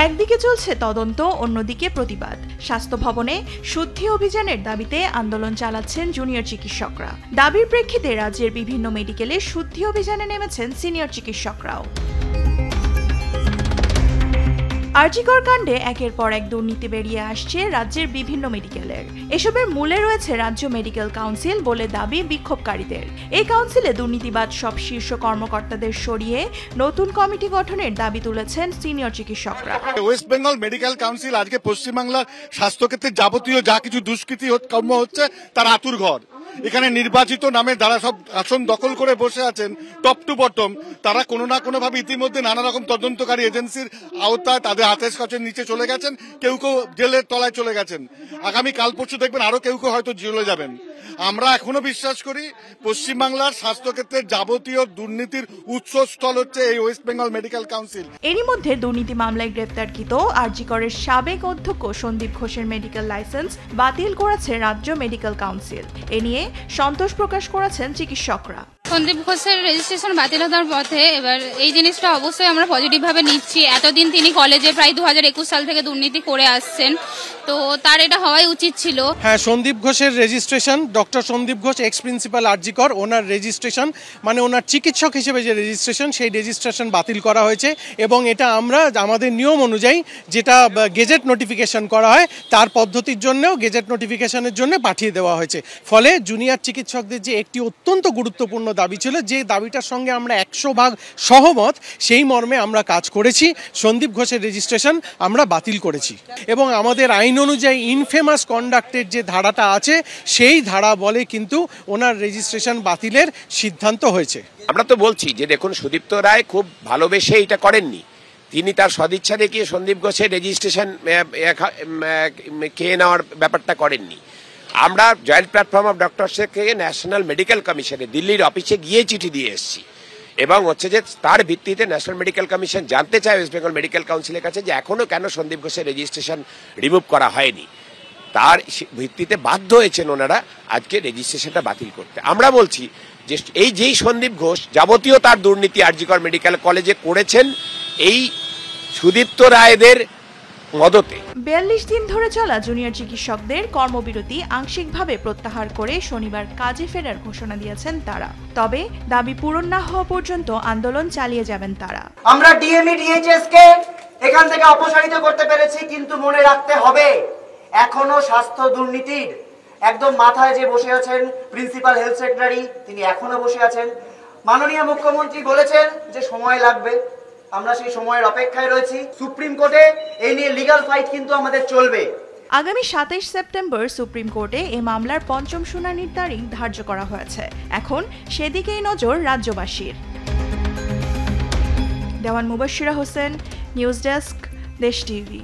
একদিকে চলছে তদন্ত, অন্যদিকে প্রতিবাদ। স্বাস্থ্য ভবনে শুদ্ধি অভিযানের দাবিতে আন্দোলন চালাচ্ছেন জুনিয়র চিকিৎসকরা। দাবির প্রেক্ষিতে রাজ্যের বিভিন্ন মেডিকেলে শুদ্ধি অভিযানে নেমেছেন সিনিয়র চিকিৎসকরাও। আরজিকর কাণ্ডে একের পর এক দুর্নীতি বেরিয়ে আসছে রাজ্যের বিভিন্ন মেডিকেলের। এসবের মূলে রয়েছে রাজ্য মেডিকেল কাউন্সিল বলে দাবি বিক্ষোভকারীদের। এই কাউন্সিলে দুর্নীতিবাদ সব শীর্ষ কর্মকর্তাদের সরিয়ে নতুন কমিটি গঠনের দাবি তুলেছেন সিনিয়র চিকিৎসকরা। ওয়েস্ট বেঙ্গল মেডিকেল কাউন্সিল আজকে পশ্চিমবাংলার স্বাস্থ্যক্ষেত্রে যাবতীয় যা কিছু দুষ্কৃতি কর্ম হচ্ছে তার আতুর ঘর। এখানে নির্বাচিত নামে যারা সব আসন দখল করে বসে আছেন টপ টু বটম, তারা কোনো না কোনো ভাবে ইতিমধ্যে নানা রকম তদন্তকারী এজেন্সির আওতায় তাদের হাতের কাছে নিচে চলে গেছেন, কেউ কেউ জেলের তলায় চলে গেছেন। আগামী কাল পরশু দেখবেন আরো কেউ কেউ হয়তো জেলে যাবেন। আমরা এখনো বিশ্বাস করি পশ্চিমবাংলার স্বাস্থ্যক্ষেত্রের যাবতীয় দুর্নীতির উৎসস্থল হচ্ছে এই ওয়েস্ট বেঙ্গল মেডিকেল কাউন্সিল। এরই মধ্যে দুর্নীতি মামলায় গ্রেফতারকৃত আরজিকরের সাবেক অধ্যক্ষ সন্দীপ ঘোষের মেডিকেল লাইসেন্স বাতিল করেছে রাজ্য মেডিকেল কাউন্সিল। এ নিয়ে সন্তোষ প্রকাশ করেছেন চিকিৎসকরা। সন্দীপ ঘোষের রেজিস্ট্রেশন বাতিল হওয়ার পথে এবার এই জিনিসটা অবশ্যই আমরা পজিটিভ ভাবে নিচ্ছি। এতদিন তিনি কলেজে প্রায় 2021 সাল থেকে দুর্নীতি করে আসছেন, তো তার এটা হওয়াই উচিত ছিল। হ্যাঁ, সন্দীপ ঘোষের registration, doctor Sandip Ghosh ex principal RG Kar, ওনার রেজিস্ট্রেশন মানে ওনার চিকিৎসক হিসেবে যে রেজিস্ট্রেশন, সেই রেজিস্ট্রেশন বাতিল করা হয়েছে। এবং এটা আমরা আমাদের নিয়ম অনুযায়ী যেটা গেজেট নোটিফিকেশন করা হয় তার পদ্ধতির জন্যও গেজেট নোটিফিকেশনের জন্য পাঠিয়ে দেওয়া হয়েছে। ফলে জুনিয়র চিকিৎসকদের যে একটি অত্যন্ত গুরুত্বপূর্ণ দাবি ছিল, যে দাবিটার সঙ্গে আমরা 100% সহমত, সেই মর্মে আমরা কাজ করেছি। সন্দীপ ঘোষের রেজিস্ট্রেশন আমরা বাতিল করেছি এবং আমাদের আইন অনুযায়ী ইনফেমাস কন্ডাক্টের যে ধারাটা আছে সেই ধারা বলে কিন্তু ওনার রেজিস্ট্রেশন বাতিলের সিদ্ধান্ত হয়েছে। আমরা তো বলছি যে দেখুন, সুদীপ্ত রায় খুব ভালোবেসে এটা করেননি। তিনি তার সদিচ্ছা দেখিয়ে সন্দীপ ঘোষের রেজিস্ট্রেশন খেয়ে নেওয়ার ব্যাপারটা করেননি। আমরা জয়েন্ট প্ল্যাটফর্ম অফ ডক্টরসকে ন্যাশনাল মেডিকেল কমিশনে দিল্লির অফিসে গিয়ে চিঠি দিয়ে এসেছি এবং হচ্ছে যে তার ভিত্তিতে ন্যাশনাল মেডিকেল কমিশন জানতে চায় ওয়েস্ট বেঙ্গল মেডিকেল কাউন্সিলের কাছে যে এখনো কেন সন্দীপ ঘোষের রেজিস্ট্রেশন রিমুভ করা হয়নি। তার ভিত্তিতে বাধ্য হয়েছেন ওনারা আজকে রেজিস্ট্রেশনটা বাতিল করতে। আমরা বলছি যে যেই সন্দীপ ঘোষ যাবতীয় তার দুর্নীতি আরজিকর মেডিকেল কলেজে করেছেন এই সুদীপ্ত রায়দের মদতে। 42 দিন ধরে চলা জুনিয়র চিকিৎসকদের কর্মবিরতি আংশিকভাবে প্রত্যাহার করে শনিবার কাজে ফেরার ঘোষণা দিয়েছেন তারা। তবে দাবি পূরণ না হওয়া পর্যন্ত আন্দোলন চালিয়ে যাবেন তারা। আমরা ডিএমই ডিএইচএস কে এখান থেকে অপসারিত করতে পেরেছি, কিন্তু মনে রাখতে হবে এখনো স্বাস্থ্য দুর্নীতির একদম মাথায় যে বসে আছেন প্রিন্সিপাল হেলথ সেক্রেটারি, তিনি এখনো বসে আছেন। মাননীয় মুখ্যমন্ত্রী বলেছেন যে সময় লাগবে, আমরা সেই সময়ের অপেক্ষায় রয়েছি। সুপ্রিম কোর্টে এই নিয়ে লিগ্যাল ফাইট কিন্তু আমাদের চলবে। আগামী 27 সেপ্টেম্বর সুপ্রিম কোর্টে এই মামলার পঞ্চম শুনানির তারিখ ধার্য করা হয়েছে। এখন সেদিকেই নজর রাজ্যবাসীর। দেওয়ান মুবাশশিরা হোসেন, নিউজ ডেস্ক, দেশ টিভি।